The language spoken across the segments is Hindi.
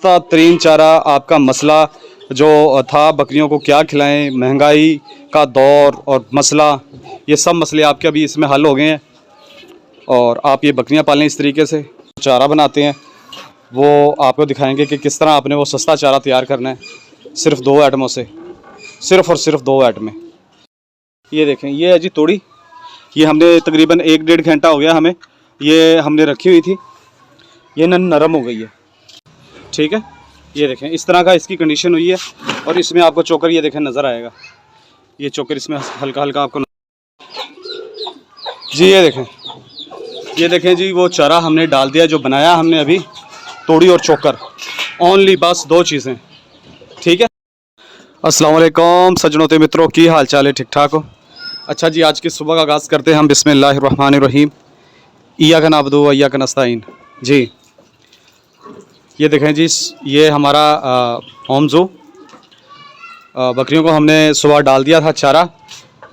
तरीन चारा आपका मसला जो था बकरियों को क्या खिलाएं, महंगाई का दौर और मसला, ये सब मसले आपके अभी इसमें हल हो गए हैं। और आप ये बकरियां पालें इस तरीके से, चारा बनाते हैं वो आपको दिखाएंगे कि किस तरह आपने वो सस्ता चारा तैयार करना है सिर्फ 2 आइटमों से, सिर्फ और सिर्फ 2 आइटम में। ये देखें, ये है जी तोड़ी। ये हमने तकरीबन 1-1.5 घंटा हो गया हमें, ये हमने रखी हुई थी, ये नरम हो गई है। ठीक है, ये देखें इस तरह का इसकी कंडीशन हुई है। और इसमें आपको चोकर ये देखें नज़र आएगा, ये चोकर इसमें हल्का हल्का आपको जी। ये देखें जी, वो चारा हमने डाल दिया जो बनाया हमने अभी, तोड़ी और चोकर, ओनली बस 2 चीज़ें। ठीक है, अस्सलाम वालेकुम सज्जनों ते मित्रों, की हाल चाल है? ठीक ठाक हो? अच्छा जी, आज की सुबह का आगाज़ करते हैं हम बिस्मिल्लाहिर्रहमानिर्रहीम, इय्याका नअबुदु व इय्याका नस्तईन। जी ये देखें जी, ये हमारा होम ज़ू। बकरियों को हमने सुबह डाल दिया था चारा,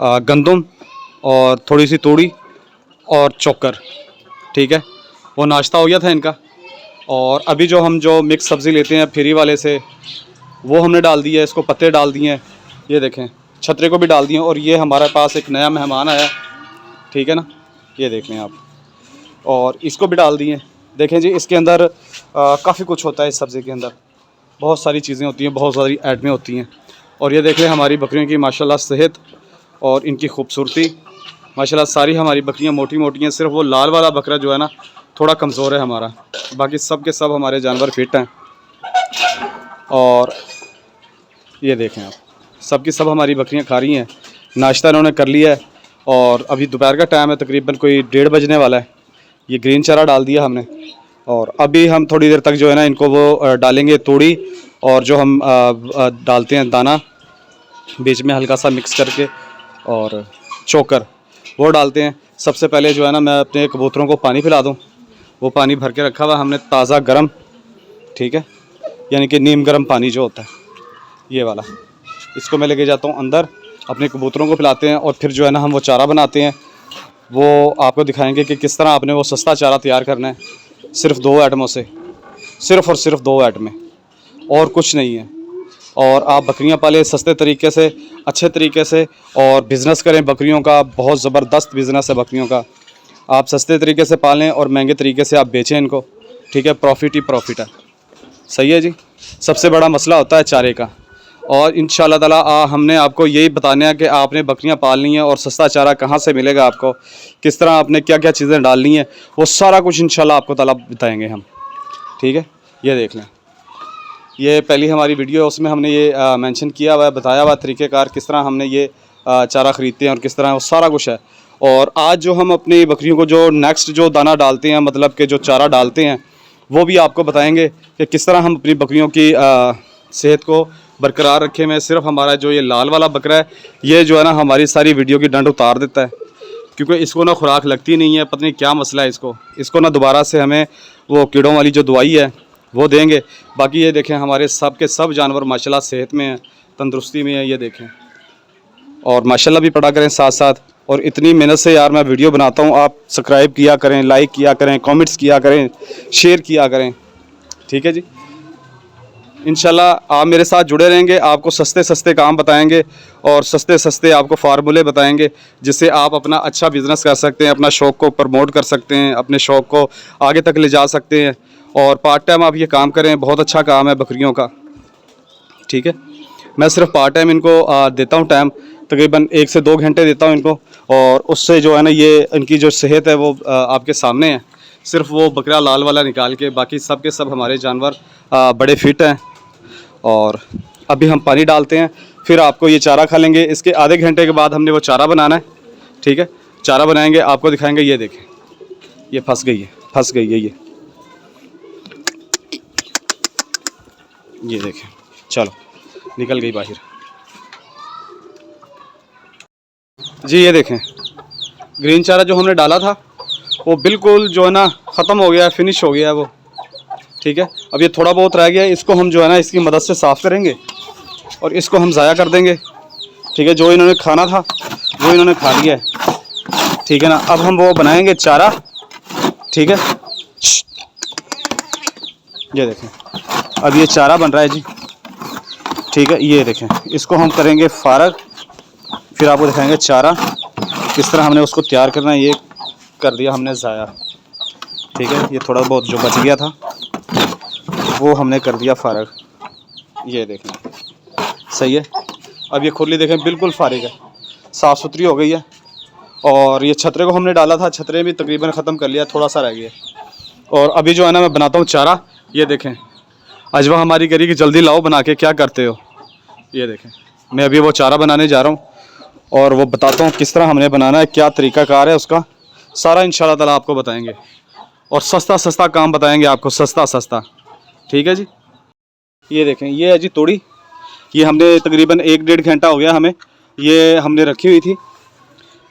गंदम और थोड़ी सी तूड़ी और चोकर। ठीक है, वो नाश्ता हो गया था इनका। और अभी जो मिक्स सब्ज़ी लेते हैं फ्री वाले से, वो हमने डाल दी है, इसको पत्ते डाल दिए हैं। ये देखें, छतरे को भी डाल दिए। और ये हमारे पास एक नया मेहमान आया, ठीक है ना, ये देख लें आप, और इसको भी डाल दिए। देखें जी, इसके अंदर काफ़ी कुछ होता है। इस सब्ज़ी के अंदर बहुत सारी चीज़ें होती हैं, बहुत सारी आइटमें होती हैं। और ये देख लें हमारी बकरियों की माशाल्लाह सेहत और इनकी खूबसूरती। माशाल्लाह सारी हमारी बकरियां मोटी मोटी हैं, सिर्फ वो लाल वाला बकरा जो है ना थोड़ा कमज़ोर है हमारा, बाकी सब के सब हमारे जानवर फिट हैं। और ये देखें आप, सब की सब हमारी बकरियां खा रही हैं, नाश्ता इन्होंने कर लिया है। और अभी दोपहर का टाइम है, तकरीबन कोई 1:30 बजने वाला है। ये ग्रीन चारा डाल दिया हमने, और अभी हम थोड़ी देर तक जो है ना इनको वो डालेंगे तूड़ी, और जो हम डालते हैं दाना बीच में हल्का सा मिक्स करके, और चोकर वो डालते हैं। सबसे पहले जो है ना मैं अपने कबूतरों को पानी पिला दूं। वो पानी भर के रखा हुआ हमने ताज़ा गरम, ठीक है, यानी कि नीम गरम पानी जो होता है ये वाला, इसको मैं लेके जाता हूँ अंदर, अपने कबूतरों को पिलाते हैं। और फिर जो है ना हम वो चारा बनाते हैं, वो आपको दिखाएंगे कि किस तरह आपने वो सस्ता चारा तैयार करना है सिर्फ 2 आइटमों से, सिर्फ और सिर्फ 2 आइटम में, और कुछ नहीं है। और आप बकरियां पालें सस्ते तरीके से, अच्छे तरीके से, और बिज़नेस करें बकरियों का। बहुत ज़बरदस्त बिज़नेस है बकरियों का। आप सस्ते तरीके से पालें और महंगे तरीके से आप बेचें इनको, ठीक है, प्रॉफिट ही प्रॉफिट है। सही है जी, सबसे बड़ा मसला होता है चारे का। और इंशाअल्लाह ताला हमने आपको यही बताना है कि आपने बकरियां पालनी है और सस्ता चारा कहाँ से मिलेगा आपको, किस तरह आपने क्या क्या चीज़ें डालनी है, वो सारा कुछ इंशाअल्लाह आपको ताला बताएंगे हम। ठीक है, ये देख लें, ये पहली हमारी वीडियो है, उसमें हमने ये मेंशन किया हुआ है, बताया हुआ तरीक़ेकार किस तरह हमने ये चारा ख़रीदते हैं और किस तरह वो सारा कुछ है। और आज जो हम अपनी बकरियों को जो नेक्स्ट जो दाना डालते हैं, मतलब कि जो चारा डालते हैं, वो भी आपको बताएंगे कि किस तरह हम अपनी बकरियों की सेहत को बरकरार रखें। मैं सिर्फ हमारा जो ये लाल वाला बकरा है, ये जो है ना हमारी सारी वीडियो की डंड उतार देता है, क्योंकि इसको ना खुराक लगती नहीं है, पता नहीं क्या मसला है इसको ना दोबारा से हमें वो कीड़ों वाली जो दवाई है वो देंगे। बाकी ये देखें हमारे सब के सब जानवर माशाल्लाह सेहत में हैं, तंदुरुस्ती में है, ये देखें। और माशाल्लाह भी पढ़ा करें साथ साथ। और इतनी मेहनत से यार मैं वीडियो बनाता हूँ, आप सब्सक्राइब किया करें, लाइक किया करें, कमेंट्स किया करें, शेयर किया करें। ठीक है जी, इंशाल्लाह आप मेरे साथ जुड़े रहेंगे, आपको सस्ते सस्ते काम बताएंगे और सस्ते सस्ते आपको फार्मूले बताएंगे, जिससे आप अपना अच्छा बिज़नेस कर सकते हैं, अपना शौक़ को प्रमोट कर सकते हैं, अपने शौक़ को आगे तक ले जा सकते हैं। और पार्ट टाइम आप ये काम करें, बहुत अच्छा काम है बकरियों का। ठीक है, मैं सिर्फ पार्ट टाइम इनको देता हूँ टाइम, तकरीबन 1 से 2 घंटे देता हूँ इनको। और उससे जो है ना ये इनकी जो सेहत है वो आपके सामने है। सिर्फ वो बकरा लाल वाला निकाल के, बाकी सब के सब हमारे जानवर बड़े फिट हैं। और अभी हम पानी डालते हैं, फिर आपको ये चारा खा लेंगे। इसके आधे घंटे के बाद हमने वो चारा बनाना है। ठीक है, चारा बनाएंगे, आपको दिखाएंगे। ये देखें, ये फंस गई है ये देखें, चलो निकल गई बाहर जी। ये देखें, ग्रीन चारा जो हमने डाला था वो बिल्कुल जो है ना ख़त्म हो गया है, फिनिश हो गया है वो। ठीक है, अब ये थोड़ा बहुत रह गया है, इसको हम जो है ना इसकी मदद से साफ़ करेंगे और इसको हम ज़ाया कर देंगे। ठीक है, जो इन्होंने खाना था वो इन्होंने खा लिया है। ठीक है ना, अब हम वो बनाएंगे चारा। ठीक है, ये देखें, अब ये चारा बन रहा है जी, ठीक है। ये देखें, इसको हम करेंगे फारग, फिर आपको दिखाएंगे चारा किस तरह हमने उसको तैयार करना है। ये कर दिया हमने ज़ाया, ठीक है। ये थोड़ा बहुत जो बच गया था वो हमने कर दिया फारग। ये देखें, सही है। अब ये खुरली देखें बिल्कुल फारिग है, साफ़ सुथरी हो गई है। और ये छतरे को हमने डाला था, छतरे भी तकरीबन ख़त्म कर लिया, थोड़ा सा रह गया। और अभी जो है ना मैं बनाता हूँ चारा। ये देखें, अजवा हमारी करी कि जल्दी लाओ बना के, क्या करते हो। ये देखें, मैं अभी वो चारा बनाने जा रहा हूँ और वो बताता हूँ किस तरह हमने बनाना है, क्या तरीक़ाकार है उसका, सारा इंशाल्लाह ताला आपको बताएंगे। और सस्ता सस्ता काम बताएंगे आपको, सस्ता सस्ता, ठीक है जी। ये देखें, ये है जी तोड़ी। ये हमने तकरीबन 1-1.5 घंटा हो गया हमें, ये हमने रखी हुई थी।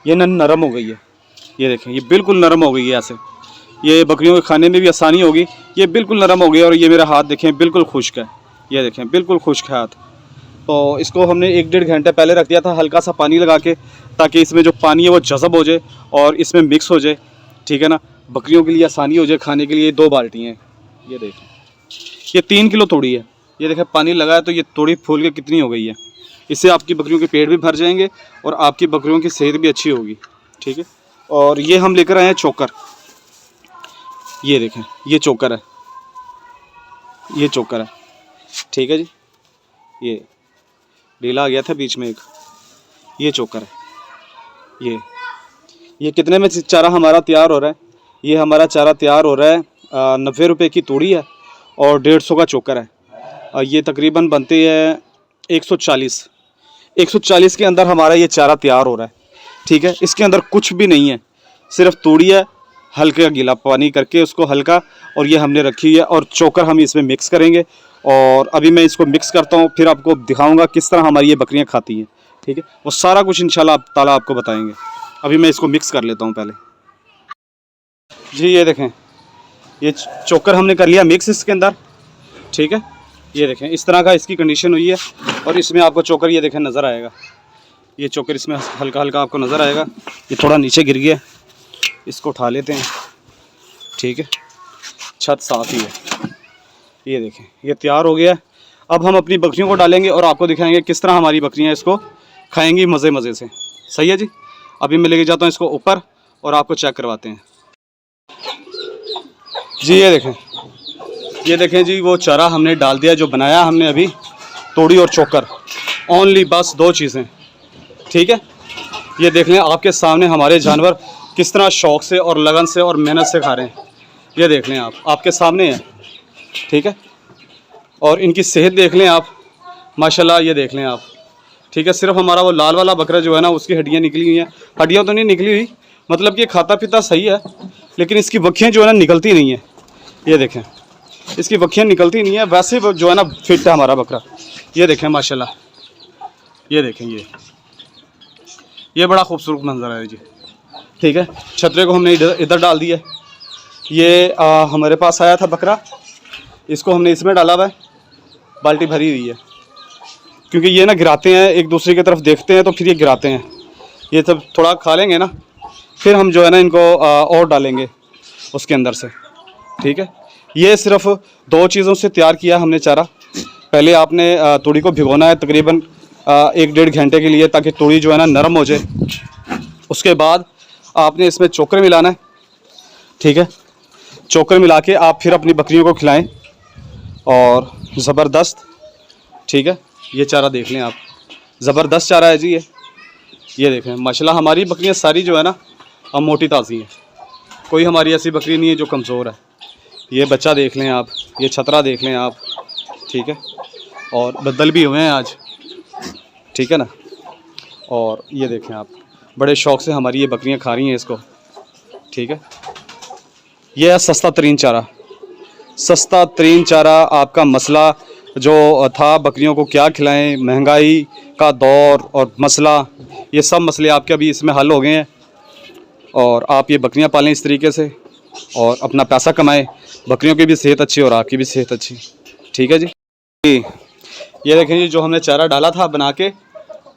ये नरम हो गई है। ये देखें, ये बिल्कुल नरम हो गई है ऐसे। ये बकरियों के खाने में भी आसानी होगी। ये बिल्कुल नरम हो गई और ये मेरा हाथ देखें बिल्कुल खुश्क है। ये देखें बिल्कुल खुश्क है हाथ। तो इसको हमने 1-1.5 घंटे पहले रख दिया था हल्का सा पानी लगा के, ताकि इसमें जो पानी है वो जज़ब हो जाए और इसमें मिक्स हो जाए, ठीक है ना। बकरियों के लिए आसानी हो जाए खाने के लिए। 2 बाल्टी हैं। ये देखें, ये 3 किलो तोड़ी है। ये देखें पानी लगा है तो ये तोड़ी फूल के कितनी हो गई है। इससे आपकी बकरियों के पेट भी भर जाएंगे और आपकी बकरियों की सेहत भी अच्छी होगी, ठीक है। और ये हम लेकर आए हैं चोकर। ये देखें, ये चोकर है, ये चोकर है, ठीक है जी। ये ढीला आ गया था बीच में एक, ये चोकर है। ये कितने में चारा हमारा तैयार हो रहा है। ये हमारा चारा तैयार हो रहा है 90 रुपये की तोड़ी है और 150 का चोकर है। ये तकरीबन बनती है 140 के अंदर हमारा ये चारा तैयार हो रहा है, ठीक है। इसके अंदर कुछ भी नहीं है, सिर्फ तोड़ी है, हल्का गीला पानी करके उसको हल्का, और ये हमने रखी है। और चोकर हम इसमें मिक्स करेंगे और अभी मैं इसको मिक्स करता हूँ, फिर आपको दिखाऊंगा किस तरह हमारी ये बकरियाँ खाती हैं, ठीक है। वो सारा कुछ इंशाल्लाह ताला आपको बताएंगे। अभी मैं इसको मिक्स कर लेता हूँ पहले जी। ये देखें, ये चोकर हमने कर लिया मिक्स इसके अंदर, ठीक है। ये देखें इस तरह का इसकी कंडीशन हुई है। और इसमें आपको चोकर ये देखें नज़र आएगा, ये चोकर इसमें हल्का हल्का आपको नज़र आएगा। ये थोड़ा नीचे गिर गया, इसको उठा लेते हैं, ठीक है। छत साफ़ ही है। ये देखें, ये तैयार हो गया है। अब हम अपनी बकरियों को डालेंगे और आपको दिखाएंगे किस तरह हमारी बकरियां इसको खाएंगी मज़े मज़े से, सही है जी। अभी मैं लेके जाता हूँ इसको ऊपर और आपको चेक करवाते हैं जी। ये देखें जी, वो चारा हमने डाल दिया जो बनाया हमने अभी, तोड़ी और चोकर, ओनली बस 2 चीज़ें, ठीक है। ये देख लें आपके सामने हमारे जानवर किस तरह शौक़ से और लगन से और मेहनत से खा रहे हैं। ये देख लें आप, आपके सामने है, ठीक है। और इनकी सेहत देख लें आप, माशाल्लाह। ये देख लें आप, ठीक है। सिर्फ हमारा वो लाल वाला बकरा जो है ना, उसकी हड्डियाँ निकली हुई हैं। हड्डियाँ तो नहीं निकली हुई, मतलब कि खाता पीता सही है, लेकिन इसकी वक्खियाँ जो है ना निकलती नहीं है। ये देखें, इसकी वक्खियाँ निकलती नहीं है। वैसे वो जो है ना फिट है हमारा बकरा। ये देखें माशाल्लाह। ये देखें, ये बड़ा खूबसूरत मंजर है जी, ठीक है। छतरे को हमने इधर डाल दिया। ये हमारे पास आया था बकरा, इसको हमने इसमें डाला हुआ है, बाल्टी भरी हुई है। क्योंकि ये ना गिराते हैं, एक दूसरे की तरफ देखते हैं तो फिर ये गिराते हैं। ये सब थोड़ा खा लेंगे ना, फिर हम जो है ना इनको और डालेंगे उसके अंदर से, ठीक है। ये सिर्फ 2 चीज़ों से तैयार किया हमने चारा। पहले आपने तोड़ी को भिगोना है तकरीबन 1-1.5 घंटे के लिए, ताकि तोड़ी जो है ना नरम हो जाए। उसके बाद आपने इसमें चोकर मिलाना है, ठीक है। चोकर मिला के आप फिर अपनी बकरियों को खिलाएं और ज़बरदस्त, ठीक है। ये चारा देख लें आप, ज़बरदस्त चारा है जी। ये देखें माशाल्लाह, हमारी बकरियां सारी जो है ना अब मोटी ताज़ी हैं। कोई हमारी ऐसी बकरी नहीं है जो कमज़ोर है। ये बच्चा देख लें आप, ये छतरा देख लें आप, ठीक है। और बदल भी हुए हैं आज, ठीक है ना। और ये देखें आप, बड़े शौक़ से हमारी ये बकरियां खा रही हैं इसको, ठीक है। यह है सस्ता तरीन चारा। सस्ता तरीन चारा आपका मसला जो था बकरियों को क्या खिलाएं, महंगाई का दौर और मसला, ये सब मसले आपके अभी इसमें हल हो गए हैं। और आप ये बकरियां पालें इस तरीके से और अपना पैसा कमाएं, बकरियों की भी सेहत अच्छी और आपकी भी सेहत अच्छी, ठीक है जी। ये देखें जी, जो हमने चारा डाला था बना के,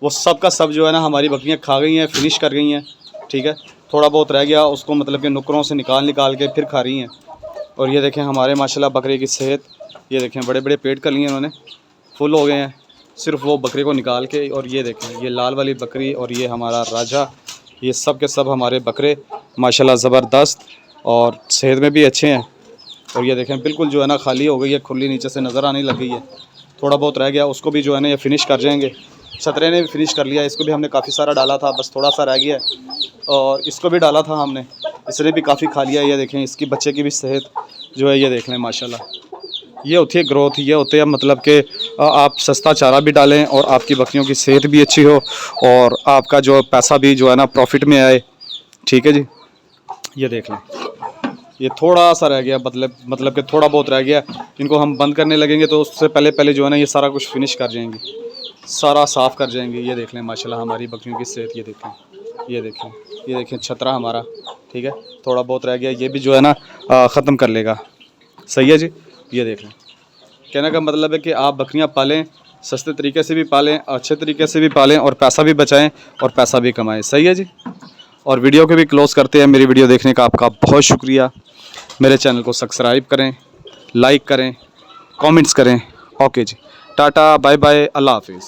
वो सब का सब जो है ना हमारी बकरियां खा गई हैं, फिनिश कर गई हैं, ठीक है। थोड़ा बहुत रह गया, उसको मतलब कि नुकरों से निकाल के फिर खा रही हैं। और ये देखें हमारे माशाल्लाह बकरे की सेहत ये देखें बड़े बड़े पेट कर लिए इन्होंने, फुल हो गए हैं। सिर्फ वो बकरे को निकाल के, और ये देखें ये लाल वाली बकरी और ये हमारा राजा, ये सब के सब हमारे बकरे माशाल्लाह ज़बरदस्त और सेहत में भी अच्छे हैं। और ये देखें बिल्कुल जो है ना खाली हो गई है, खुली नीचे से नज़र आने लग गई है। थोड़ा बहुत रह गया, उसको भी जो है ना ये फ़िनिश कर जाएंगे। छतरे ने भी फ़िनिश कर लिया, इसको भी हमने काफ़ी सारा डाला था, बस थोड़ा सा रह गया है। और इसको भी डाला था हमने, इसने भी काफ़ी खा लिया। ये देखें इसकी बच्चे की भी सेहत जो है ये देख लें माशाल्लाह। ये होती है ग्रोथ, ये होते हैं मतलब कि आप सस्ता चारा भी डालें और आपकी बकरियों की सेहत भी अच्छी हो और आपका जो पैसा भी जो है ना प्रॉफिट में आए। ठीक है जी, ये देख लें ये थोड़ा सा रह गया, मतलब कि थोड़ा बहुत रह गया। इनको हम बंद करने लगेंगे तो उससे पहले पहले जो है ना ये सारा कुछ फिनिश कर जाएंगे, सारा साफ़ कर जाएंगे। ये देख लें माशाल्लाह हमारी बकरियों की सेहत, ये देखें, ये देखें, ये देखें छतरा हमारा। ठीक है, थोड़ा बहुत रह गया, ये भी जो है ना ख़त्म कर लेगा। सही है जी, ये देख लें। कहने का मतलब है कि आप बकरियां पालें, सस्ते तरीके से भी पालें, अच्छे तरीके से भी पालें और पैसा भी बचाएं और पैसा भी कमाएं। सही है जी। और वीडियो को भी क्लोज़ करते हैं। मेरी वीडियो देखने का आपका बहुत शुक्रिया। मेरे चैनल को सब्सक्राइब करें, लाइक करें, कमेंट्स करें। ओके जी, टाटा बाय बाय, अल्लाह हाफिज़।